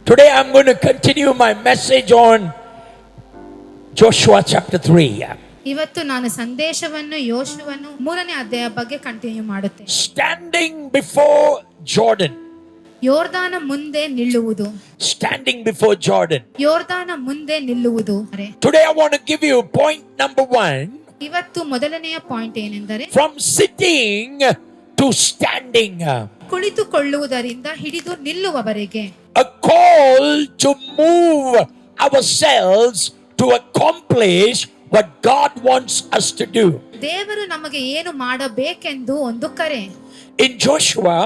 Today I'm going to continue my message on Joshua chapter 3. ಇವತ್ತು ನಾನು ಸಂದೇಶವನ್ನು ಯೋಶುವನು 3ನೇ ಅಧ್ಯಾಯ ಬಗ್ಗೆ ಕಂಟಿನ್ಯೂ ಮಾಡುತ್ತೇನೆ. Standing before Jordan. ಯೋರ್ದಾನ ಮುಂದೆ ನಿಲ್ಲುವುದು. Standing before Jordan. ಯೋರ್ದಾನ ಮುಂದೆ ನಿಲ್ಲುವುದು. Today I want to give you point number 1. ಇವತ್ತು ಮೊದಲನೆಯ ಪಾಯಿಂಟ್ ಏನೆಂದರೆ From sitting to standing. ಕುಳಿತುಕೊಳ್ಳುವುದರಿಂದ ಹಿಡಿದು ನಿಲ್ಲುವವರೆಗೆ. A call to move ourselves to accomplish what God wants us to do. ದೇವರು ನಮಗೆ ಏನು ಮಾಡಬೇಕೆಂದು ಒಂದು ಕರೆ. In Joshua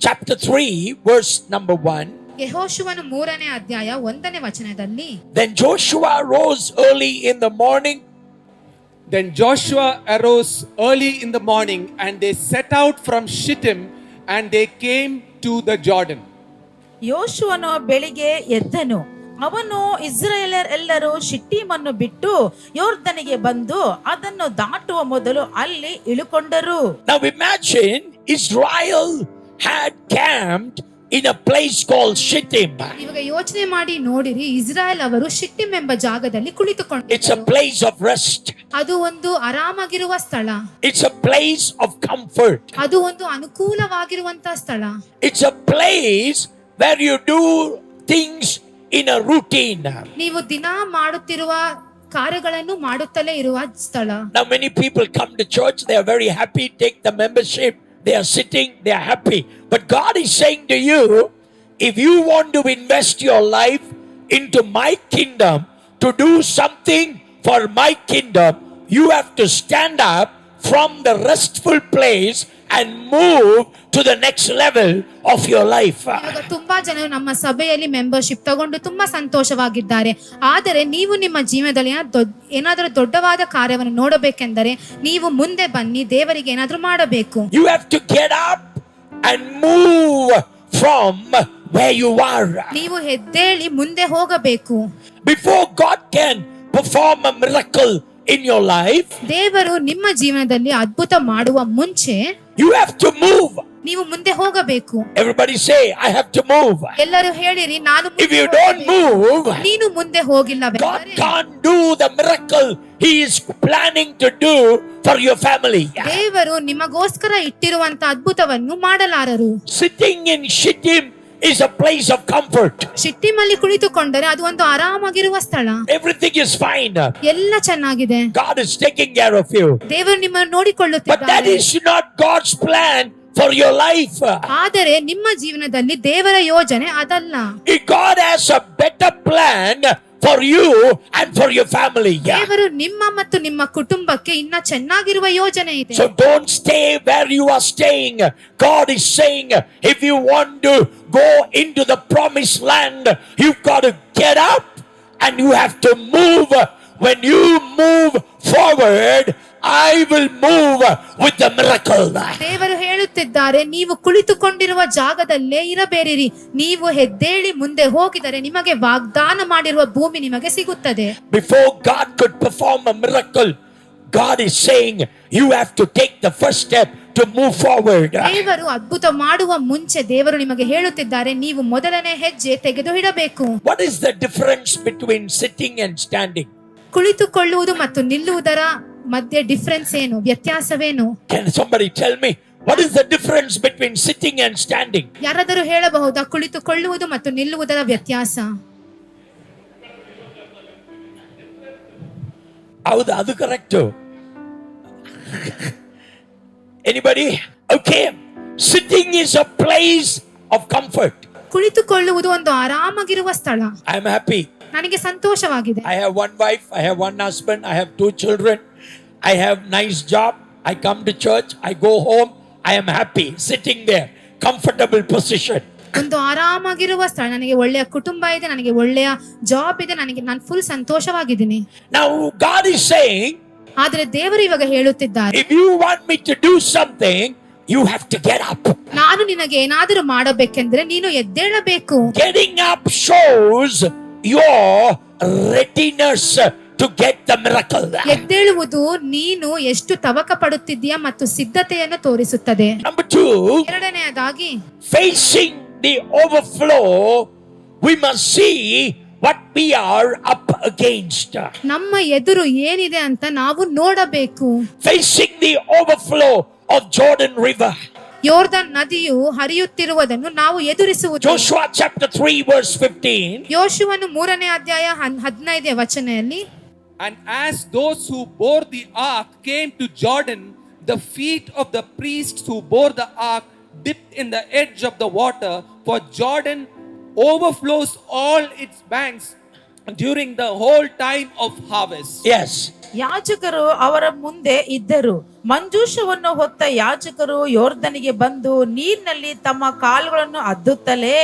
chapter 3 verse number 1. ಯೆಹೋಶುವನು 3ನೇ ಅಧ್ಯಾಯ 1ನೇ ವಚನದಲ್ಲಿ Then Joshua rose early in the morning. Then Joshua arose early in the morning, and they set out from Shittim, and they came to the Jordan. ಯೋಶುವನು ಬೆಳಿಗ್ಗೆ ಎದ್ದನು. ಅವನು ಇಸ್ರಾಯೇಲರೆಲ್ಲರೂ ಶಿಟ್ಟೀಮನ್ನು ಬಿಟ್ಟು ಯೋರ್ದನಿಗೆ ಬಂದು ಅದನ್ನು ದಾಟುವ ಮೊದಲು ಅಲ್ಲಿ ಇಳುಕೊಂಡರು. Now imagine Israel had camped in a place called Shittim. ಇವಾಗ ಯೋಚನೆ ಮಾಡಿ ನೋಡಿರಿ, ಇಸ್ರಾಯೇಲ್ ಅವರು ಶಿಟ್ಟಿಮ್ ಎಂಬ ಜಾಗದಲ್ಲಿ ಕುಳಿತುಕೊಂಡರು. It's a place of rest. ಅದು ಒಂದು ಆರಾಮಾಗಿರುವ ಸ್ಥಳ. It's a place of comfort. ಅದು ಒಂದು ಅನುಕೂಲವಾಗಿರುವಂತಹ ಸ್ಥಳ. It's a place where you do things in a routine. ನೀವು ದಿನ ಮಾಡುತ್ತಿರುವ ಕಾರ್ಯಗಳನ್ನು ಮಾಡುತ್ತಲೇ ಇರುವ ಸ್ಥಳ. Now many people come to church, they are very happy, take the membership, they are sitting, they are happy. But God is saying to you, if you want to invest your life into my kingdom, to do something for my kingdom, you have to stand up from the restful place and move to the next level of your life. ಇವಾಗ ತುಂಬಾ ಜನರು ನಮ್ಮ ಸಭೆಯಲ್ಲಿ membership ತಗೊಂಡು ತುಂಬಾ ಸಂತೋಷವಾಗಿದ್ದಾರೆ. ಆದರೆ ನೀವು ನಿಮ್ಮ ಜೀವನದಲ್ಲಿ ಏನಾದರೂ ದೊಡ್ಡವಾದ ಕಾರ್ಯವನ್ನು ನೋಡಬೇಕೆಂದರೆ ನೀವು ಮುಂದೆ ಬನ್ನಿ, ದೇವರಿಗೆ ಏನಾದರೂ ಮಾಡಬೇಕು. You have to get up and move from where you are. ನೀವು ಎದ್ದೇಳಿ ಮುಂದೆ ಹೋಗಬೇಕು. Before God can perform a miracle in your life, ದೇವರು ನಿಮ್ಮ ಜೀವನದಲ್ಲಿ ಅದ್ಭುತ ಮಾಡುವ ಮುಂಚೆ you have to move. ನೀವು ಮುಂದೆ ಹೋಗಬೇಕು. Everybody say, I have to move. ಎಲ್ಲರೂ ಹೇಳಿರಿ, ನಾನು If you don't move, ನೀನು ಮುಂದೆ ಹೋಗಿಲ್ಲ, God can't do the miracle He is planning to do for your family. ದೇವರು ನಿಮಗೋಸ್ಕರ ಇಟ್ಟಿರುವಂತ ಅದ್ಭುತವನ್ನು ಮಾಡಲಾರರು. Sitting in Shittim is a place of comfort. ಶಿಟ್ಟಿಮಲ್ಲಿ ಕುಳಿತುಕೊಂಡರೆ ಅದು ಒಂದು ಆರಾಮಾಗಿರುವ ಸ್ಥಳ. Everything is fine. ಎಲ್ಲ ಚೆನ್ನಾಗಿದೆ. God is taking care of you. ದೇವರು ನಿಮ್ಮನ್ನು But that ನೋಡಿಕೊಳ್ಳುತ್ತಿದ್ದಾರೆ. is not God's plan for your life. ಆದರೆ ನಿಮ್ಮ ಜೀವನದಲ್ಲಿ ದೇವರ ಯೋಜನೆ ಅದಲ್ಲ. If God has a better plan for you and for your family. ದೇವರು ನಿಮ್ಮ ಮತ್ತು ನಿಮ್ಮ ಕುಟುಂಬಕ್ಕೆ ಇನ್ನ ಚೆನ್ನಾಗಿರುವ ಯೋಜನೆ ಇದೆ. So don't stay where you are staying. God is saying, if you want to go into the promised land, you've got to get up and you have to move. When you move forward, I will move with the miracle. ದೇವರು ಹೇಳುತ್ತಿದ್ದಾರೆ, ನೀವು ಕುಳಿತುಕೊಂಡಿರುವ ಜಾಗದಲ್ಲೇ ಇರಬೇಡಿರಿ, ನೀವು ಎದ್ದೇಳಿ ಮುಂದೆ ಹೋಗಿದರೆ ನಿಮಗೆ ವಾಗ್ದಾನ ಮಾಡಿರುವ ಭೂಮಿ ನಿಮಗೆ ಸಿಗುತ್ತದೆ. Before God could perform a miracle, God is saying, you have to take the first step to move forward. ದೇವರು ಅದ್ಭುತ ಮಾಡುವ ಮುಂಚೆ ದೇವರು ನಿಮಗೆ ಹೇಳುತ್ತಿದ್ದಾರೆ, ನೀವು ಮೊದಲನೇ ಹೆಜ್ಜೆ ತೆಗೆದು ಇಡಬೇಕು. What is the difference between sitting and standing? ಕುಳಿತುಕೊಳ್ಳುವುದು ಮತ್ತು ನಿಲ್ಲುವುದರ ಮಧ್ಯೆ ಡಿಫರೆನ್ಸ್ ಏನು, ವ್ಯತ್ಯಾಸವೇನು? Can somebody tell me what is the difference between sitting and standing? ಯಾರಾದರೂ ಹೇಳಬಹುದಾ ಕುಳಿತುಕೊಳ್ಳುವುದು ಮತ್ತು ನಿಲ್ಲುವುದರ ವ್ಯತ್ಯಾಸ? ಹೌದು, ಅದು correct. Anybody? Okay. Sitting is a place of comfort. ಕುಳಿತುಕೊಳ್ಳುವುದು ಒಂದು ಆರಾಮಾಗಿರುವ ಸ್ಥಳ. I am happy. ನನಗೆ ಸಂತೋಷವಾಗಿದೆ. I have one wife, I have one husband, I have 2 children, I have nice job, I come to church, I go home, I am happy sitting there, comfortable position. ಒಂದು ಆರಾಮಾಗಿರುವ ಸ್ಥಳ, ನನಗೆ ಒಳ್ಳೆಯ ಕುಟುಂಬ ಇದೆ, ನನಗೆ ಒಳ್ಳೆಯ ಜಾಬ್ ಇದೆ, ನಾನು full ಸಂತೋಷವಾಗಿದ್ದೀನಿ. Now God is saying, ಆದರೆ ದೇವರು ಇವಾಗ ಹೇಳುತ್ತಿದ್ದಾರೆ, if you want me to do something, you have to get up. ನಾನು ನಿನಗೆ ಏನಾದರೂ ಮಾಡಬೇಕೆಂದ್ರೆ ನೀನು ಎದ್ದೇಳಬೇಕು. Getting up shows your readiness to get the miracle. ಎದ್ದೇಳುವುದು ನೀನು ಎಷ್ಟು ತವಕ ಪಡುತ್ತಿದ್ದೀಯಾ ಮತ್ತು ಸಿದ್ಧತೆಯನ್ನು ತೋರಿಸುತ್ತದೆ. Number 2, ಎರಡನೆಯದಾಗಿ facing the overflow we must see what we are up against. ನಮ್ಮ ಎದುರು ಏನಿದೆ ಅಂತ ನಾವು ನೋಡಬೇಕು. Facing the overflow of Jordan River. ಯೋರ್ದನ್ ನದಿಯು ಹರಿಯುತ್ತಿರುವುದನ್ನು ನಾವು ಎದುರಿಸುವುದು. Joshua chapter 3 verse 15. ಯೋಶುವನು 3ನೇ ಅಧ್ಯಾಯ 15ನೇ ವಚನದಲ್ಲಿ, And as those who bore the ark came to Jordan, the feet of the priests who bore the ark dipped in the edge of the water, for Jordan overflows all its banks during the whole time of harvest. Yes. ಯಾಜಕರು ಅವರ ಮುಂದೆ ಇದ್ದರು. ಮಂಜೂಷವನ್ನು ಹೊತ್ತ ಯಾಜಕರು ಯೋರ್ದನಿಗೆ ಬಂದು ನೀರಿನಲ್ಲಿ ತಮ್ಮ ಕಾಲುಗಳನ್ನು ಅದ್ದುತ್ತಲೇ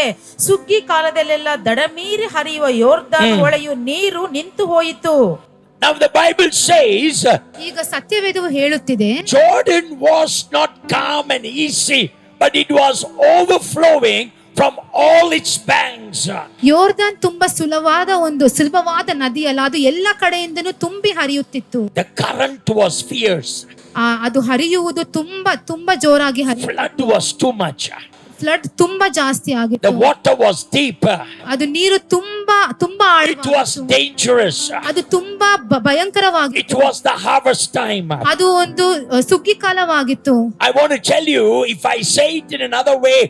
ಸುಗ್ಗಿ ಕಾಲದಲ್ಲೆಲ್ಲ ದಡಮೀರಿ ಹರಿಯುವ ಯೋರ್ದನ್ ಹೊಳೆಯು ನೀರು ನಿಂತು ಹೋಯಿತು. Now the Bible says ಈಗ ಸತ್ಯವೇದವು ಹೇಳುತ್ತಿದೆ, Jordan was not calm and easy, but it was overflowing from all its banks. ಯೋರ್ದನ್ ತುಂಬಾ ಸುಲಭವಾದ ನದಿಯಲ್ಲ, ಅದು ಎಲ್ಲ ಕಡೆಯಿಂದನೂ ತುಂಬಿ ಹರಿಯುತ್ತಿತ್ತು. The current was fierce. ಅದು ಹರಿಯುವುದು ತುಂಬಾ ಜೋರಾಗಿ Flood was too much. Flood ತುಂಬಾ ಜಾಸ್ತಿ The ಆಗಿತ್ತು. water was deep. ಅದು ನೀರು ತುಂಬಾ It was dangerous. ಅದು ತುಂಬಾ ಭಯಂಕರವಾಗಿತ್ತು. It was the harvest time. ಅದು ಒಂದು ಸುಗ್ಗಿ ಕಾಲವಾಗಿತ್ತು. I want to tell you, if I say it in another way,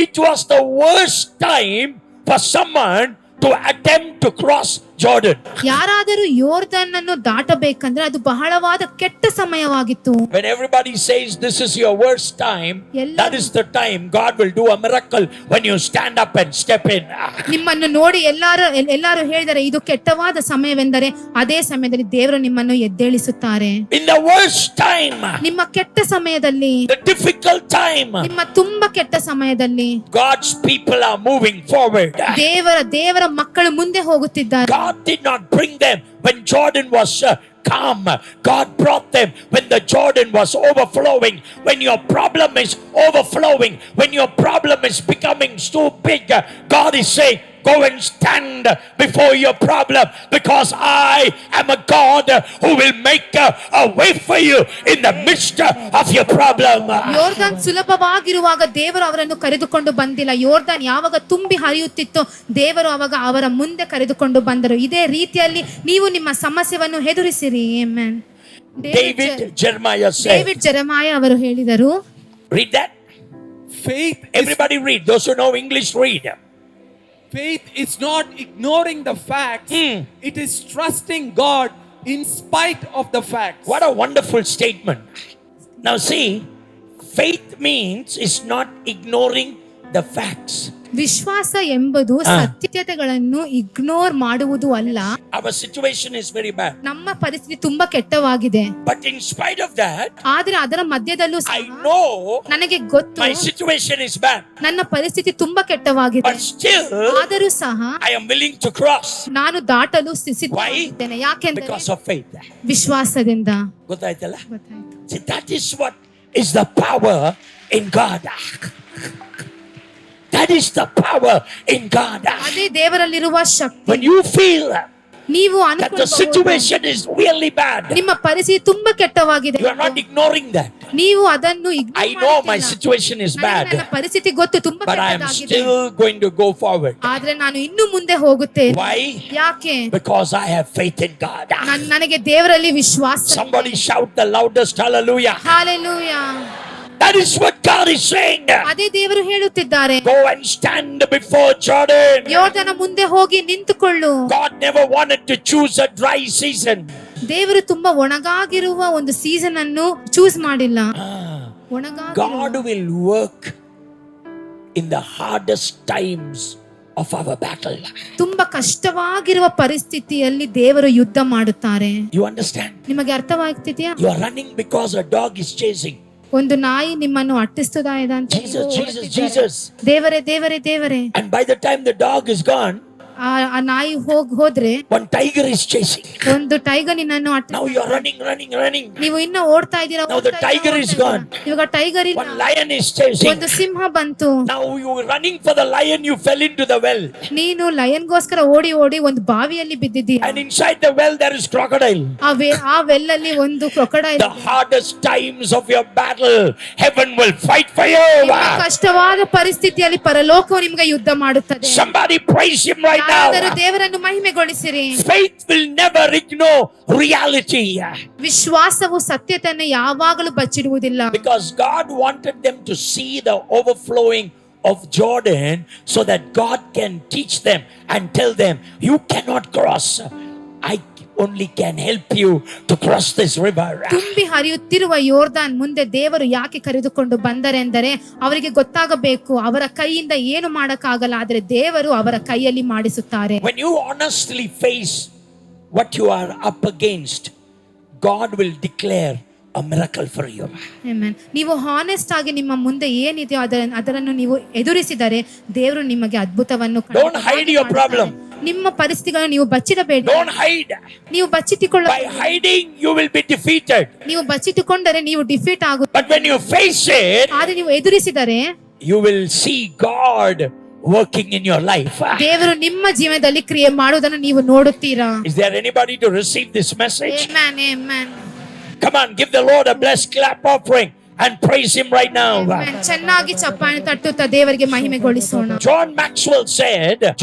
it was the worst time for someone to attempt to cross Jordan. ಯಾರಾದರೂ ಯೋರ್ದನ್ ಅನ್ನು ದಾಟಬೇಕಂದ್ರೆ ಅದು ಬಹಳವಾದ ಕೆಟ್ಟ ಸಮಯವಾಗಿತ್ತು. When everybody says this is your worst time, that is the time God will do a miracle when you stand up and step in. ನಿಮ್ಮನ್ನು ನೋಡಿ ಎಲ್ಲರೂ ಹೇಳಿದರೆ ಇದು ಕೆಟ್ಟವಾದ ಸಮಯವೆಂದರೆ ಅದೇ ಸಮಯದಲ್ಲಿ ದೇವರು ನಿಮ್ಮನ್ನು ಎದ್ದೇಳಿಸುತ್ತಾರೆ. In the worst time, ನಿಮ್ಮ ಕೆಟ್ಟ ಸಮಯದಲ್ಲಿ, the difficult time, ನಿಮ್ಮ ತುಂಬಾ ಕೆಟ್ಟ ಸಮಯದಲ್ಲಿ God's people are moving forward. ದೇವರ ಮಕ್ಕಳು ಮುಂದೆ ಹೋಗುತ್ತಿದ್ದಾರೆ. God did not bring them when Jordan was calm. God brought them when the Jordan was overflowing. When your problem is overflowing, when your problem is becoming so big, God is saying, go and stand before your problem, because I am a God who will make a way for you in the midst of your problem. ಯೋರ್ದನ್ ಸುಲಭವಾಗಿರುವಾಗ ದೇವರು ಅವರನ್ನು ಕರೆದುಕೊಂಡು ಬಂದಿಲ್ಲ. ಯೋರ್ದನ್ ಯಾವಾಗ ತುಂಬಿ ಹರಿಯುತ್ತಿತ್ತೋ ದೇವರು ಅವಾಗ ಅವರ ಮುಂದೆ ಕರೆದುಕೊಂಡು ಬಂದರು. ಇದೇ ರೀತಿಯಲ್ಲಿ ನೀವು ನಿಮ್ಮ ಸಮಸ್ಯೆಯನ್ನು ಎದುರಿಸಿರಿ. ಆಮೆನ್. David Jeremiah said. ಜೆರೆಮಾಯ ಅವರು ಹೇಳಿದರು. Read that. Faith is, Everybody read. Those who know English, read. faith is not ignoring the facts. It is trusting God in spite of the facts. What a wonderful statement. Now see, faith means is not ignoring the facts. ವಿಶ್ವಾಸ ಎಂಬುದು ಸತ್ಯತೆಗಳನ್ನು ignore ಮಾಡುವುದು ಅಲ್ಲ. Our situation is very bad. ನಮ್ಮ ಪರಿಸ್ಥಿತಿ ತುಂಬಾ ಕೆಟ್ಟವಾಗಿದೆ. But in spite of that, ಆದ್ರೆ ಅದರ ಮಧ್ಯದಲ್ಲೂ I know ನನಗೆ ಗೊತ್ತು my situation is bad. ನನ್ನ ಪರಿಸ್ಥಿತಿ ತುಂಬಾ ಕೆಟ್ಟವಾಗಿದೆ. But still, ಆದರೂ ಸಹ I am willing to cross. ನಾನು ದಾಟಲು ಸಿದ್ಧವಾಗಿದ್ದೇನೆ. ಯಾಕೆಂದರೆ Because of faith. ವಿಶ್ವಾಸದಿಂದ. ಗೊತ್ತಾಯ್ತಲ್ಲ? ಗೊತ್ತಾಯ್ತು. See, that is what is the power in God. That is the power in God. ಅದೇ ದೇವರಲ್ಲಿರುವ ಶಕ್ತಿ. When you feel ನೀವು that the situation is really bad, ನಿಮ್ಮ ಪರಿಸ್ಥಿತಿ ತುಂಬಾ ಕೆಟ್ಟವಾಗಿದೆ, you are not ignoring that. ನೀವು ಅದನ್ನು I know my situation is bad, ನನ್ನ ಪರಿಸ್ಥಿತಿ ಗೊತ್ತು ತುಂಬಾ but I am ಕೆಟ್ಟದಾಗಿದೆ, still going to go forward. ಆದ್ರೆ ನಾನು ಇನ್ನು ಮುಂದೆ ಹೋಗುತ್ತೇನೆ. Why? ಯಾಕೆ? Because I have faith in God. ನನಗೆ ದೇವರಲ್ಲಿ ವಿಶ್ವಾಸ. Somebody shout the loudest hallelujah. Hallelujah. That is what God is saying. ಅದೇ ದೇವರು ಹೇಳುತ್ತಿದ್ದಾರೆ. Go and stand before Jordan. ಯೋರ್ದನ ಮುಂದೆ ಹೋಗಿ ನಿಂತುಕೊಳ್ಳು. God never wanted to choose a dry season. ದೇವರು ತುಂಬಾ ಒಣಗಾಗಿರುವ ಒಂದು ಸೀಸನ್ ಅನ್ನು ಚೂಸ್ ಮಾಡಿಲ್ಲ. God will work in the hardest times of our battle. ತುಂಬಾ ಕಷ್ಟವಾಗಿರುವ ಪರಿಸ್ಥಿತಿಯಲ್ಲಿ ದೇವರು ಯುದ್ಧ ಮಾಡುತ್ತಾರೆ. You understand? ನಿಮಗೆ ಅರ್ಥವಾಗ್ತಿದೆಯಾ? You are running because a dog is chasing. ಒಂದು ನಾಯಿ ನಿಮ್ಮನ್ನು ಅಟ್ಟಿಸ್ತದ ಅಂತ. Jesus, Jesus, Jesus. ದೇವರೇ ದೇವರೇ ದೇವರೇ. And by the time the dog is gone, ಆ ನಾಯಿ ಹೋದ್ರೆ one tiger is chasing. ಒಂದು ಟೈಗರ್ ನಿನ್ನನ್ನು Now you are running. ನೀವು ಇನ್ನ ಓಡ್ತಾ ಇದ್ದೀರಾ. Now the tiger is gone. ಇವಾಗ ಟೈಗರ್ ಇಲ್ಲ. One lion is chasing. ಒಂದು ಸಿಂಹ ಬಂತು. Now you were running for the lion, you fell into the well. ನೀನು ಲಯನ್ಗೋಸ್ಕರ ಓಡಿ ಒಂದು ಬಾವಿಯಲ್ಲಿ ಬಿದ್ದಿದ್ದೀಯ. And inside the well there is crocodile. ಆ ವೆಲ್ಲಲ್ಲಿ ಒಂದು crocodile. The hardest times of your battle, heaven will fight for you. ಕಷ್ಟವಾದ ಪರಿಸ್ಥಿತಿಯಲ್ಲಿ ಪರಲೋಕವು ನಿಮಗೆ ಯುದ್ಧ ಮಾಡುತ್ತದೆ. Somebody praise him right now. ಯಾರಾದರೂ ದೇವರನ್ನು ಮಹಿಮೆಗೊಳಿಸಿರಿ. Faith will never ignore reality. ವಿಶ್ವಾಸವು ಸತ್ಯತೆಯನ್ನು ಯಾವಾಗಲೂ ಬಚ್ಚಿಡುವುದಿಲ್ಲ. Because God wanted them to see the overflowing of Jordan so that God can teach them and tell them, you cannot cross. I only can help you to cross this river. ತುಂಬಿ ಹರಿಯುತ್ತಿರುವ ಯೋರ್ದಾನ್ ಮುಂದೆ ದೇವರು ಯಾಕೆ ಕರೆದುಕೊಂಡು ಬಂದರೆ ಎಂದರೆ ಅವರಿಗೆ ಗೊತ್ತಾಗಬೇಕು ಅವರ ಕೈಯಿಂದ ಏನು ಮಾಡಕ್ಕಾಗಲ್ಲ, ಆದರೆ ದೇವರು ಅವರ ಕೈಯಲ್ಲಿ ಮಾಡಿಸುತ್ತಾರೆ. When you honestly face what you are up against, God will declare a miracle for you. Amen. ನೀವು ಹಾನೆಸ್ಟ್ ಆಗಿ ನಿಮ್ಮ ಮುಂದೆ ಏನಿದೆಯೋ ಅದನ್ನು ನೀವು ಎದುರಿಸಿದರೆ ದೇವರು ನಿಮಗೆ ಅದ್ಭುತವನ್ನು Don't hide your problem. ನಿಮ್ಮ ಪರಿಸ್ಥಿತಿಗಳನ್ನು ನೀವು ಬಚ್ಚಿಡಬೇಡಿ. Don't hide. ನೀವು ಬಚ್ಚಿಟ್ಟುಕೊಳ್ಳ. By hiding you will be defeated. ನೀವು ಬಚ್ಚಿಟ್ಟುಕೊಂಡರೆ ನೀವು defeat ಆಗುತ್ತೀರಿ. But when you face it, ಆದರೆ ನೀವು ಎದುರಿಸಿದರೆ you will see God working in your life. ದೇವರು ನಿಮ್ಮ ಜೀವನದಲ್ಲಿ ಕ್ರಿಯೆ ಮಾಡುವುದನ್ನು ನೀವು ನೋಡುತ್ತೀರಾ. Is there anybody to receive this message? Amen, amen. Come on, give the Lord a blessed clap offering and praise him right now. Amen. ಚೆನ್ನಾಗಿ ಚಪ್ಪಾಳೆ ತಟ್ಟುತ್ತಾ ದೇವರಿಗೆ ಮಹಿಮೆಗೊಳಿಸೋಣ. John Maxwell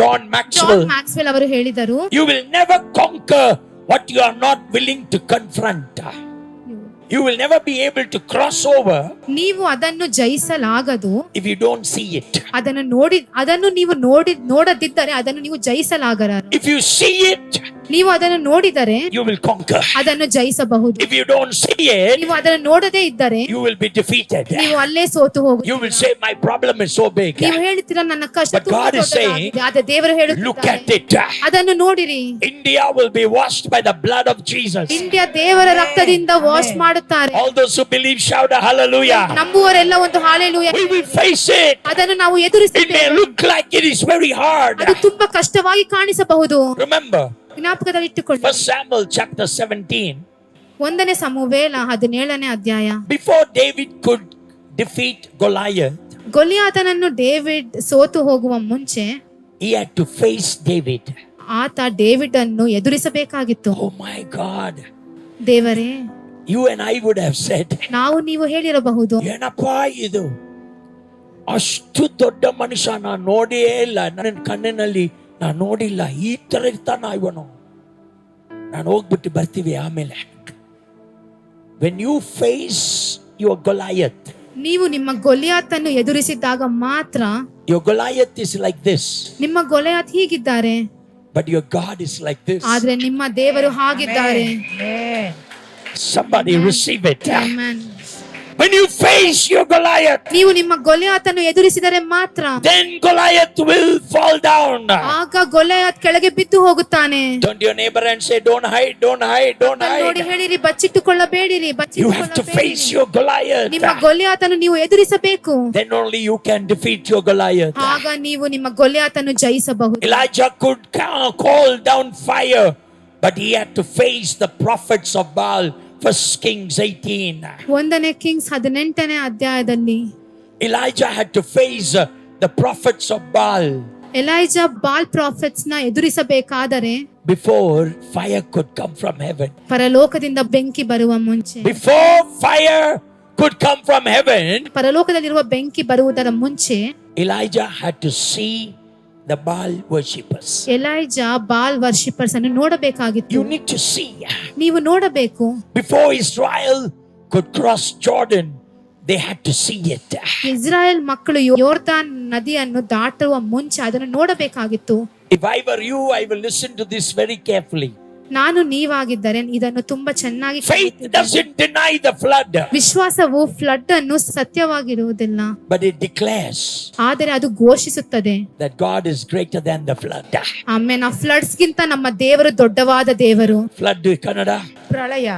John Maxwell ಅವರು ಹೇಳಿದರು, you will never conquer what you are not willing to confront. You will never be able to cross over ನೀವು ಅದನ್ನು ಜಯಿಸಲಾಗದು if you don't see it. ಅದನ್ನು ನೀವು ನೋಡದಿದ್ದರೆ ಅದನ್ನು ನೀವು ಜಯಿಸಲಾಗರು. If you see it, ನೀವು ಅದನ್ನು ನೋಡಿದರೆ you will conquer. ಅದನ್ನು ಜಯಿಸಬಹುದು. If you don't see it, ನೀವು ಅದನ್ನು ನೋಡದೇ ಇದ್ದರೆ you will be defeated. ನೀವು ಅಲ್ಲೇ ಸೋತು ಹೋಗುತ್ತೀರಿ. You will say my problem is so big. ನೀವು ಹೇಳ್ತೀರಾ ನನ್ನ ಕಷ್ಟ But ತುಂಬಾ God is saying, ದೊಡ್ಡದಾಗಿದೆ. ಆದರೆ ದೇವರು look at ಹೇಳುತ್ತಾರೆ it. ಅದನ್ನು ನೋಡಿರಿ. India will be washed by the blood of Jesus. India ದೇವರ ರಕ್ತದಿಂದ ವಾಶ್ ಮಾಡುತ್ತಾರೆ. All those who believe shout a hallelujah. ನಂಬುವರೆಲ್ಲ ಒಂದು hallelujah. We will face it. ಅದನ್ನು ನಾವು It ಎದುರಿಸುತ್ತೇವೆ. may look like it is very hard. ಅದು ತುಂಬಾ ಕಷ್ಟವಾಗಿ ಕಾಣಿಸಬಹುದು. Remember, ಜ್ಞಾಪಕದಲ್ಲಿ ಇಟ್ಟುಕೊಳ್ಳಿ. 1 Samuel chapter 17. 1 ಸಮುವೇಲ 17ನೇ ಅಧ್ಯಾಯ. Before David could defeat Goliath, ಗೊಲಿಯಾತನನ್ನು ಡೇವಿಡ್ ಸೋತು ಹೋಗುವ ಮುಂಚೆ he had to face David. ಆತ ಡೇವಿಡ್ ಅನ್ನು ಎದುರಿಸಬೇಕಾಗಿತ್ತು. Oh my God. ದೇವರೇ, You and I would have said, ನಾವು ನೀವು ಹೇಳಿರಬಹುದು, ಏನಪ್ಪ ಇದು, ಅಷ್ಟು ದೊಡ್ಡ ಮನುಷ್ಯ ನಾನು ನೋಡೇ ಇಲ್ಲ, ನನ್ನ ಕಣ್ಣಿನಲ್ಲಿ ನಾನು ನೋಡಿಲ್ಲ, ಈ ತರ ಇರ್ತಾನ ಇವನು, ನಾನು ಹೋಗ್ಬಿಟ್ಟು ಬರ್ತೀವಿ ಆಮೇಲೆ. When you face your Goliath, ನೀವು ನಿಮ್ಮ ಗೊಲಿಯಾತನ್ನು ಎದುರಿಸಿದಾಗ ಮಾತ್ರ, your Goliath is like this, ನಿಮ್ಮ ಗೊಲಿಯಾತ್ ಹೀಗಿದ್ದಾರೆ, but your God is like this. ಆದ್ರೆ ನಿಮ್ಮ ದೇವರು ಹಾಗಿದ್ದಾರೆ. Somebody receive it. Amen. When you face your Goliath, ನೀವು ನಿಮ್ಮ ಗೊಲಿಯಾತನ್ನು ಎದುರಿಸಿದರೆ ಮಾತ್ರ, then Goliath will fall down. ಆಗ ಗೊಲಿಯಾತ್ ಕೆಳಗೆ ಬಿದ್ದು ಹೋಗುತ್ತಾನೆ. Turn to your neighbor and say, don't hide, don't hide, don't ನೋಡಿ hide. ಹೇಳಿರಿ, ಬಚ್ಚಿಟ್ಟುಕೊಳ್ಳಬೇಡಿರಿ, You have to face your Goliath. ನಿಮ್ಮ ಗೊಲಿಯಾತನ್ನು ನೀವು ಎದುರಿಸಬೇಕು. Then only you can defeat your Goliath. ಆಗ ನೀವು ನಿಮ್ಮ ಗೊಲಿಯಾತನ್ನು ಜಯಿಸಬಹುದು. Elijah could call down fire, but he had to face the prophets of Baal. 1 Kings 18. 1 Kings 18ನೇ ಅಧ್ಯಾಯದಲ್ಲಿ Elijah had to face the prophets of Baal Elijah Baal prophets ನ ಎದುರಿಸಬೇಕಾದರೆ before fire could come from heaven. ಪರಲೋಕದಿಂದ ಬೆಂಕಿ ಬರುವ ಮುಂಚೆ, Before fire could come from heaven, ಪರಲೋಕದಲ್ಲಿರುವ ಬೆಂಕಿ ಬರುವುದರ ಮುಂಚೆ Elijah had to see the Baal worshippers. Elijah Baal worshippers ಅನ್ನು ನೋಡಬೇಕಾಗಿತ್ತು. You need to see. ನೀವು ನೋಡಬೇಕು. Before Israel could cross Jordan, they had to see it. Israel ಮಕ್ಕಳು ಯೋರ್ದಾನ್ ನದಿಯನ್ನು ದಾಟುವ ಮುಂಚೆ ಅದನ್ನು ನೋಡಬೇಕಾಗಿತ್ತು. If I were you, I will listen to this very carefully. ನಾನು ನೀವಾಗಿದ್ದರೆ ಇದನ್ನು ತುಂಬಾ ಚೆನ್ನಾಗಿ Faith doesn't deny the flood, ವಿಶ್ವಾಸವು ಫ್ಲಡ್ ಅನ್ನು ಸತ್ಯವಾಗಿರುವುದಿಲ್ಲ, but it declares ಆದರೆ ಅದು ಘೋಷಿಸುತ್ತದೆ that God is greater than the flood. Amen. ಆ ಫ್ಲಡ್ಸ್ ಗಿಂತ ನಮ್ಮ ದೇವರು ದೊಡ್ಡವಾದ ದೇವರು. Flood Kannada. ಪ್ರಳಯ.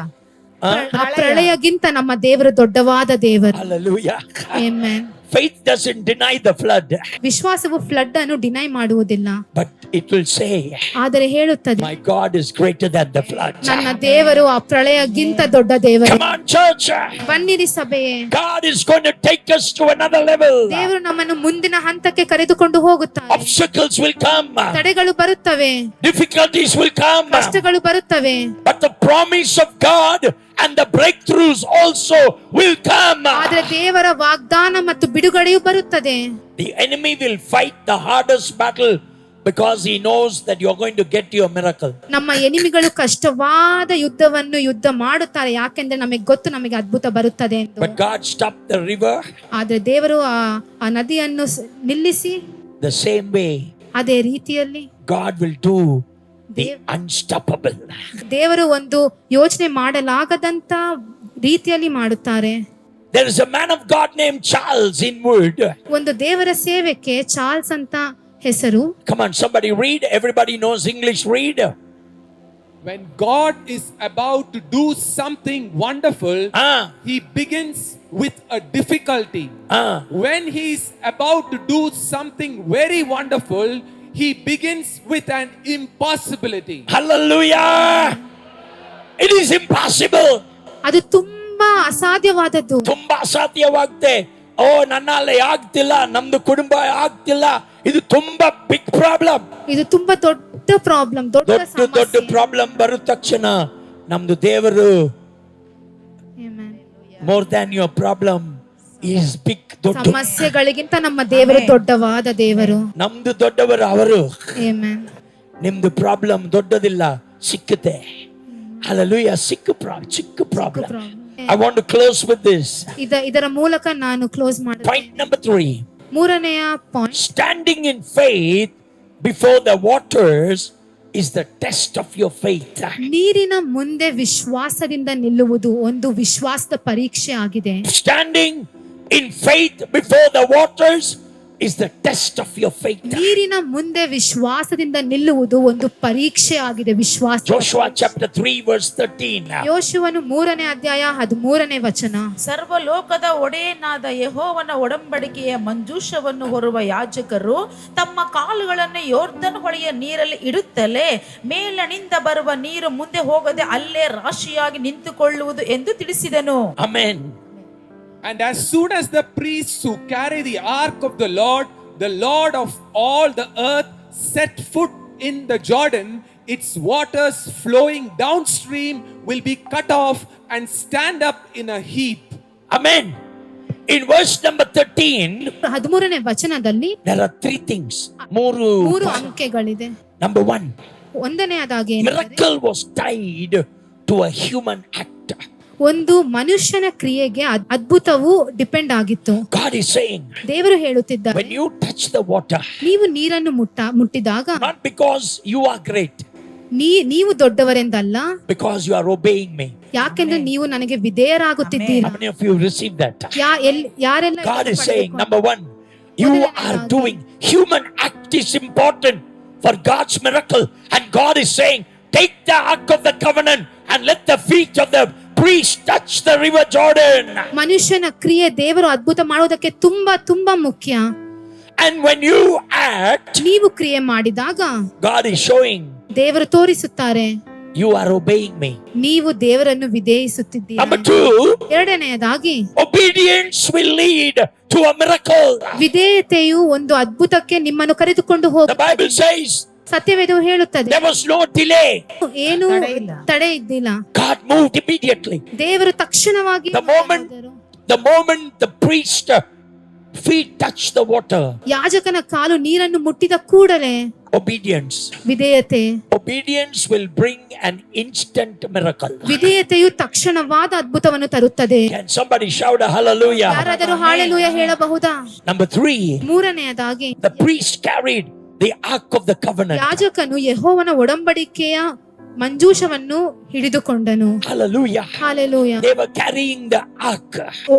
ಆ ಪ್ರಳಯಗಿಂತ ನಮ್ಮ ದೇವರು ದೊಡ್ಡವಾದ ದೇವರು. Hallelujah. Amen. Faith doesn't deny the flood, ವಿಶ್ವಾಸವು ಫ್ಲಡ್ ಅನ್ನು ಡಿನೈ ಮಾಡುವುದಿಲ್ಲ, but it will say, ಆದರೆ ಹೇಳುತ್ತದೆ, my God is greater than the flood. ನನ್ನ ದೇವರು ಆ ಪ್ರಳಯಕ್ಕಿಂತ ದೊಡ್ಡ ದೇವರು. Come on, church. ಬನ್ನಿರಿ ಸಭೆಯೇ, God is going to take us to another level. ದೇವರು ನಮ್ಮನ್ನು ಮುಂದಿನ ಹಂತಕ್ಕೆ ಕರೆದುಕೊಂಡು ಹೋಗುತ್ತಾರೆ. Obstacles will come, ತಡೆಗಳು ಬರುತ್ತವೆ, difficulties will come, ಕಷ್ಟಗಳು ಬರುತ್ತವೆ, but the promise of God and the breakthroughs also will come. ಆದರೆ ದೇವರ ವಾಗ್ದಾನ ಮತ್ತು ಬಿಡುಗಡೆಯು ಬರುತ್ತದೆ. The enemy will fight the hardest battle because he knows that you're going to get your miracle. ನಮ್ಮ ಎನಿಮಿಗಳು ಕಷ್ಟವಾದ ಯುದ್ಧ ಮಾಡುತ್ತಾರೆ, ಯಾಕೆಂದ್ರೆ ನಮಗೆ ಗೊತ್ತು ನಮಗೆ ಅದ್ಭುತ ಬರುತ್ತದೆ ಎಂದು. But God stopped the river ಆದರೆ ದೇವರು ಆ ನದಿಯನ್ನು ನಿಲ್ಲಿಸಿ, the same way ಅದೇ ರೀತಿಯಲ್ಲಿ God will do the unstoppable. ದೇವರು ಒಂದು ಯೋಚನೆ ಮಾಡಲಾಗದಂತ ರೀತಿಯಲ್ಲಿ ಮಾಡುತ್ತಾರೆ. There is a man of God named Charles Inwood. ಒಂದು ದೇವರ ಸೇವೆಕ್ಕೆ ಚಾರ್ಲ್ಸ್ ಅಂತ ಹೆಸರು. Come on, somebody read. Everybody knows English. Read. When God is about to do something wonderful, He begins with a difficulty. When He is about to do something very wonderful, He begins with an impossibility. Hallelujah. It is impossible. ಅದು ತುಂಬಾ ಅಸಾಧ್ಯವಾದದ್ದು. ತುಂಬಾ ಅಸಾಧ್ಯವಾಗುತ್ತೆ. ಓ ನನ್ನಲ್ಲಿ ಆಗ್ತಿಲ್ಲ, ನಮ್ದು ಕುಟುಂಬ ಆಗ್ತಿಲ್ಲ, ಇದು ತುಂಬಾ ಬಿಗ್ ಪ್ರಾಬ್ಲಮ್. ಇದು ತುಂಬಾ ದೊಡ್ಡ ಪ್ರಾಬ್ಲಮ್, ದೊಡ್ಡ ಪ್ರಾಬ್ಲಮ್ ಬರುವ ತಕ್ಷಣ ನಮ್ದು ದೇವರು more than your problem is big. ದೊಡ್ಡ ಸಮಸ್ಯೆಗಳಿಗಿಂತ ನಮ್ಮ ದೇವರು ದೊಡ್ಡವಾದ ದೇವರು. ನಮ್ದು ದೊಡ್ಡವರು ಅವರು. ಆಮೆನ್. ನಿಮ್ದು ಪ್ರಾಬ್ಲಮ್ ದೊಡ್ಡದಿಲ್ಲ, ಸಿಕ್ಕುತ್ತೆ. Hallelujah. ಚಿಕ್ಕ problem. I want to close with this. ಇದರ ಮೂಲಕ ನಾನು ಕ್ಲೋಸ್ ಮಾಡ್ತೀನಿ. Point number 3. ಮೂರನೆಯ point, standing in faith before the waters is the test of your faith. ನೀರಿನ ಮುಂದೆ ವಿಶ್ವಾಸದಿಂದ ನಿಲ್ಲುವುದು ಒಂದು ವಿಶ್ವಾಸದ ಪರೀಕ್ಷೆ ಆಗಿದೆ. Standing in faith before the waters is the test of your faith. ನೀರಿನ ಮುಂದೆ ವಿಶ್ವಾಸದಿಂದ ನಿಲ್ಲುವುದು ಒಂದು ಪರೀಕ್ಷೆ ಆಗಿದೆ, ವಿಶ್ವಾಸ. Joshua chapter 3 verse 13. ಯೋಶುವನು 3ನೇ ಅಧ್ಯಾಯ 13ನೇ ವಚನ. ಸರ್ವಲೋಕದ ಒಡೆಯನಾದ ಯೆಹೋವನ ಒಡಂಬಡಿಕೆಯ ಮಂಜೂಷವನ್ನು ಹೊರುವ ಯಾಜಕರು ತಮ್ಮ ಕಾಲುಗಳನ್ನು ಯೋರ್ದನ್ ಹೊಳೆಯ ನೀರಲ್ಲಿ ಇಡುತ್ತಲೇ ಮೇಲಣಿಂದ ಬರುವ ನೀರು ಮುಂದೆ ಹೋಗದೆ ಅಲ್ಲೇ ರಾಶಿಯಾಗಿ ನಿಂತುಕೊಳ್ಳುವುದು ಎಂದು ತಿಳಿಸಿದನು. Amen. And as soon as the priests who carry the ark of the Lord of all the earth, set foot in the Jordan, its waters flowing downstream will be cut off and stand up in a heap. Amen. In verse number 13, 13ನೇ ವಚನದಲ್ಲಿ there are 3 things. ಮೂರು ಅಂಕೆಗಳಿದೆ. Number 1, ಒಂದನೆಯದಾಗಿ miracle was tied to a human act. ಒಂದು ಮನುಷ್ಯನ ಕ್ರಿಯೆಗೆ ಅದ್ಭುತವು depend ಆಗಿತ್ತು. God is saying, ದೇವರು ಹೇಳುತ್ತಿದ್ದಾರೆ, when you touch the water, ನೀವು ನೀರನ್ನು ಮುಟ್ಟಿದಾಗ not because you are great, ನೀವು ದೊಡ್ಡವರೆಂದಲ್ಲ, because you are obeying me. ಯಾಕೆಂದ್ರೆ ನೀವು ನನಗೆ ವಿಧೇಯರಾಗುತ್ತಿದ್ದೀರಾ. How many of you receive that? ಯಾರೆಲ್ಲ God is saying, number 1, you are doing. Human act is important for God's miracle. And God is saying, take the ark of the covenant and let the feet of the priest touch the river Jordan. ಮನುಷ್ಯನ ಕ್ರಿಯೆ ದೇವರು ಅದ್ಭುತ ಮಾಡುವುದಕ್ಕೆ ತುಂಬಾ ಮುಖ್ಯ. And when you act, ನೀವು ಕ್ರಿಯೆ ಮಾಡಿದಾಗ God is showing, ದೇವರು ತೋರಿಸುತ್ತಾರೆ, you are obeying me. ನೀವು ದೇವರನ್ನು ವಿಧೇಯಿಸುತ್ತಿದ್ದೀರಿ. Number 2, ಎರಡನೆಯದಾಗಿ obedience will lead to a miracle. ವಿಧೇಯತೆಯು ಒಂದು ಅದ್ಭುತಕ್ಕೆ ನಿಮ್ಮನ್ನು ಕರೆದುಕೊಂಡು The ಹೋಗುತ್ತದೆ. Bible says ಸತ್ಯವೇದವು ಹೇಳುತ್ತದೆ, there was no delay. ಏನು ತಡೆ ಇದ್ದಿಲ್ಲ. God moved immediately. ದೇವರು ತಕ್ಷಣವಾಗಿ The moment the priest feet touched the water, ಯಾಜಕನ ಕಾಲು ನೀರನ್ನು ಮುಟ್ಟಿದ ಕೂಡಲೇ obedience. Obedience will bring an instant miracle. ವಿಧೇಯತೆಯು ತಕ್ಷಣವಾದ ಅದ್ಭುತವನ್ನು ತರುತ್ತದೆ. Can somebody shout a hallelujah? ಯಾರಾದರೂ ಹಾಲೆಲೂಯಾ ಹೇಳಬಹುದಾ? Number 3, ಮೂರನೆಯದಾಗಿ the priest carried the ark of the covenant. ಯಾಜಕನು ಯೆಹೋವನ ಒಡಂಬಡಿಕೆಯ ಮಂಜೂಷವನ್ನು ಹಿಡಿದುಕೊಂಡನು. Hallelujah. Hallelujah. They were carrying the ark,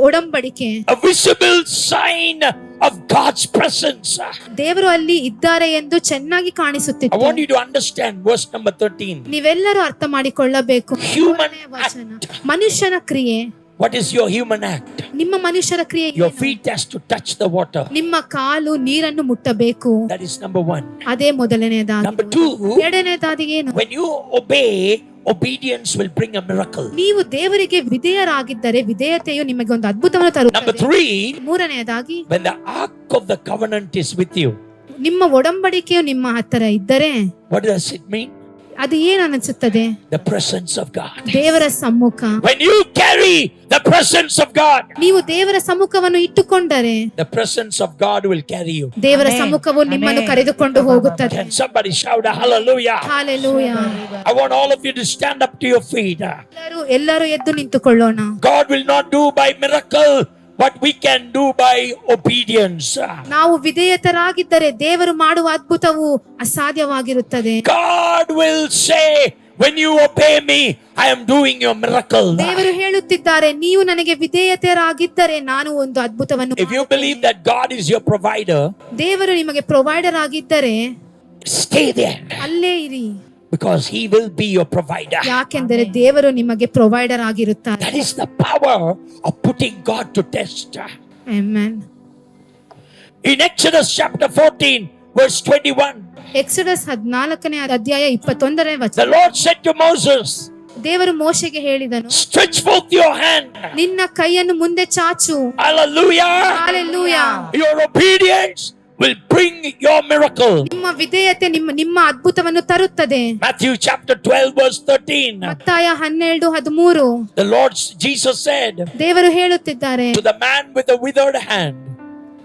ಒಡಂಬಡಿಕೆ, a visible sign of God's presence. ದೇವರು ಅಲ್ಲಿ ಇದ್ದಾರೆ ಎಂದು ಚೆನ್ನಾಗಿ I ಕಾಣಿಸುತ್ತಿತ್ತು. want you to understand verse number 13. ನೀವೆಲ್ಲರೂ ಅರ್ಥ ಮಾಡಿಕೊಳ್ಳಬೇಕು. Human ವಚನ, ಮನುಷ್ಯನ ಕ್ರಿಯೆ What is your human act? ನಿಮ್ಮ ಮನುಷ್ಯರ ಕ್ರಿಯೆ Your ಏನು? feet has to touch the water. ನಿಮ್ಮ ಕಾಲು ನೀರನ್ನು ಮುಟ್ಟಬೇಕು. That is number one. ಅದೇ ಮೊದಲನೇದಾಗಿ. Number two, ಎರಡನೇದಾಗಿ ಏನು? when you obey, obedience will bring a miracle. ನೀವು ದೇವರಿಗೆ ವಿಧೇಯರಾಗಿದ್ದರೆ ವಿಧೇಯತೆಯು ನಿಮಗೆ ಒಂದು ಅದ್ಭುತವನ್ನು Number ತರುತ್ತದೆ. three, ಮೂರನೆಯದಾಗಿ, when the ark of the covenant is with you, ನಿಮ್ಮ ಒಡಂಬಡಿಕೆಯು ನಿಮ್ಮ ಹತ್ತಿರ ಇದ್ದರೆ what does it mean? ಅದು ಏನು ಅನಿಸುತ್ತದೆ? The presence of God. ದೇವರ ಸಮ್ಮುಖ. When you carry the presence of God, ನೀವು ದೇವರ ಸಮ್ಮುಖವನ್ನು ಇಟ್ಟುಕೊಂಡರೆ the presence of God will carry you. ದೇವರ Amen. ಸಮ್ಮುಖವು ನಿಮ್ಮನ್ನು Amen. ಕರೆದುಕೊಂಡು ಹೋಗುತ್ತದೆ. Can somebody shout a hallelujah? Hallelujah. I want all of you to stand up to your feet. ಎಲ್ಲರೂ ಎದ್ದು ನಿಂತುಕೊಳ್ಳೋಣ. God will not do by miracle what we can do by obedience. ನಾವು ವಿಧೇಯತರಾಗಿದ್ದರೆ ದೇವರು ಮಾಡುವ ಅದ್ಭುತವು ಅಸಾಧ್ಯವಾಗಿರುತ್ತದೆ. God will say, when you obey me, I am doing your miracle. ದೇವರು ಹೇಳುತ್ತಿದ್ದಾರೆ, ನೀವು ನನಗೆ ವಿಧೇಯತರಾಗಿದ್ದರೆ ನಾನು ಒಂದು ಅದ್ಭುತವನ್ನು If you believe that God is your provider, ದೇವರು ನಿಮಗೆ ಪ್ರೊವೈಡರ್ ಆಗಿದ್ದರೆ stay there, ಅಲ್ಲೇ ಇರಿ. because he will be your provider. ಯಾಕೆಂದರೆ ದೇವರು ನಿಮಗೆ ಪ್ರೊವೈಡರ್ ಆಗಿರುತ್ತಾರೆ. That is the power of putting God to test. Amen. In Exodus chapter 14 verse 21, Exodus 14ನೇ ಅಧ್ಯಾಯ 21ನೇ the ವಚನ. Lord said to Moses, ದೇವರು ಮೋಶೆಗೆ ಹೇಳಿದನು, stretch forth your hand. ನಿನ್ನ ಕೈಯನ್ನು ಮುಂದೆ ಚಾಚು. Hallelujah. Hallelujah. Your obedience will bring your miracle. ನಿಮ್ಮ ವಿಧೇಯತೆ ನಿಮ್ಮ ಅದ್ಭುತವನ್ನು ತರುತ್ತದೆ. Matthew chapter 12 verse 13. ಮತ್ತಾಯ 12:13. The Lord Jesus said ದೇವರು ಹೇಳುತ್ತಿದ್ದಾರೆ, to the man with the withered hand,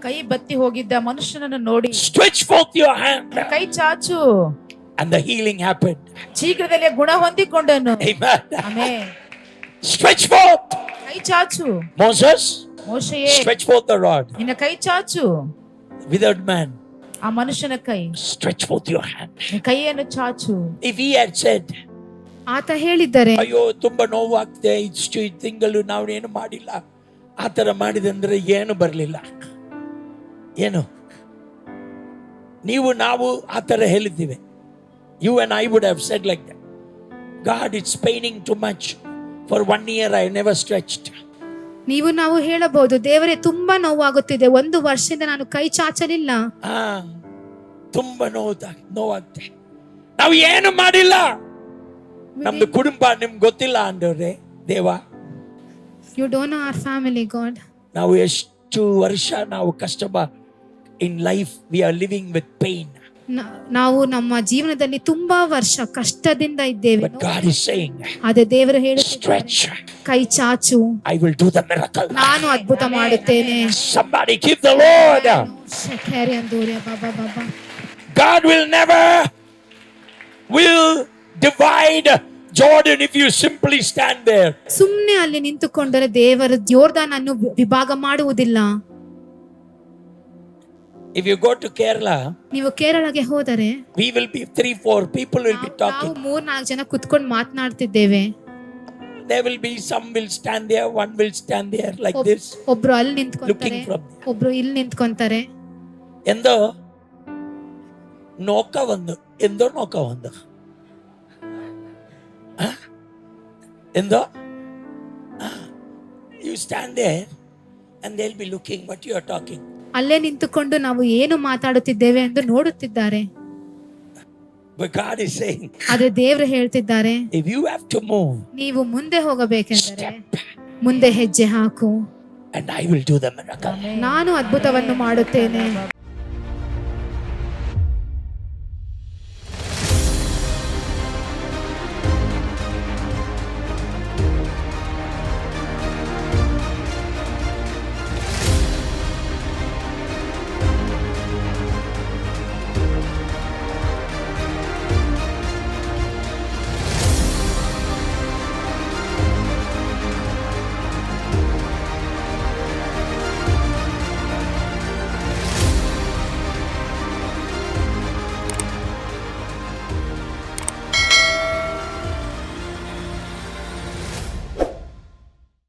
ಕೈ ಬತ್ತಿ ಹೋಗಿದ್ದ ಮನುಷ್ಯನನ್ನು ನೋಡಿ stretch forth your hand. ಕೈ ಚಾಚು, And the healing happened. ಶೀಘ್ರದಲ್ಲೇ ಗುಣ ಹೊಂದಿಕೊಂಡನು. Amen. ಆಮೆನ್. Stretch forth. ಕೈ ಚಾಚು. Moses, ಮೋಶೆಯೇ, stretch forth the rod. ನಿನ್ನ ಕೈ ಚಾಚು. Withered man, ಆ ಮನುಷ್ಯನ ಕೈ, stretch forth your hand. ನಿನ್ನ ಕೈಯನ್ನು ಚಾಚು. If he had said, ಆತ ಹೇಳಿದ್ದಾರೆ, ಅಯ್ಯೋ ತುಂಬಾ ನೋವು ಆಗ್ತದೆ, ಇಷ್ಟು ತಿಂಗಳು ನಾವು ಏನು ಮಾಡಿಲ್ಲ, ಆ ತರ ಮಾಡಿದಂದ್ರೆ ಏನು ಬರಲಿಲ್ಲ. ಏನು ನೀವು ನಾವು ಆ ತರ ಹೇಳಿದ್ದೀವಿ. You and I would have said like that. God, it's paining too much. For 1 year I never stretched. ನೀವು ನಾವು ಹೇಳಬಹುದು, ದೇವರೇ ತುಂಬಾ ನೋವಾಗುತ್ತಿದೆ, 1 ವರ್ಷದಿಂದ ನಾನು ಕೈ ಚಾಚಲಿಲ್ಲ. ತುಂಬಾ ನೋವಾಗ್ತದೆ, ನಾವು ಏನು ಮಾಡಿಲ್ಲ, ನಮ್ದು ಕುಟುಂಬ ನಿಮ್ಗೆ ಗೊತ್ತಿಲ್ಲ ಅಂದವ್ರೆ ದೇವ. You don't know our family god. ನಾವು ಎಷ್ಟು ವರ್ಷ ನಾವು ಕಷ್ಟ in life we are living with pain. ನಾವು ನಮ್ಮ ಜೀವನದಲ್ಲಿ ತುಂಬಾ ವರ್ಷ ಕಷ್ಟದಿಂದ ಇದ್ದೇವೆ. But God is saying, ಅದೇ ದೇವರು ಹೇಳುತ್ತಿದ್ದಾರೆ, stretch, ಕೈ ಚಾಚು, I will do the miracle. ನಾನು ಅದ್ಭುತ ಮಾಡುತ್ತೇನೆ. Somebody give the Lord. God will never divide Jordan if you simply stand there. ಸುಮ್ಮನೆ ಅಲ್ಲಿ ನಿಂತುಕೊಂಡರೆ ದೇವರು ಯೋರ್ದಾನ್ ಅನ್ನು ವಿಭಾಗ ಮಾಡುವುದಿಲ್ಲ. If you go to Kerala, ನೀವು ಕೇರಳಗೆ ಹೋದರೆ we will be 3-4 people will be ನಾವು talking. 3-4 ಜನ ಕುತ್ಕೊಂಡು ಮಾತನಾಡ್ತಿದ್ದೇವೆ. There will be some will stand there, one will stand there like this. ಒಬ್ರು ಅಲ್ಲಿ ನಿಂತ್ಕೊಂತಾರೆ, Looking from there. ಒಬ್ರು ಇಲ್ಲಿ ನಿಂತ್ಕೊಂತಾರೆ. ಎಂದೋ ನೋಕ ಒಂದು ಎಂದೋ you stand there and they'll be looking what you are talking. ಅಲ್ಲೇ ನಿಂತುಕೊಂಡು ನಾವು ಏನು ಮಾತಾಡುತ್ತಿದ್ದೇವೆ ಎಂದು ನೋಡುತ್ತಿದ್ದಾರೆ. But God is saying, ಆದ್ರೆ ದೇವರು ಹೇಳ್ತಿದ್ದಾರೆ, if you have to move, ನೀವು ಮುಂದೆ ಹೋಗಬೇಕೆಂದರೆ ಮುಂದೆ ಹೆಜ್ಜೆ ಹಾಕು, and I will do the miracle. ನಾನು ಅದ್ಭುತವನ್ನು ಮಾಡುತ್ತೇನೆ.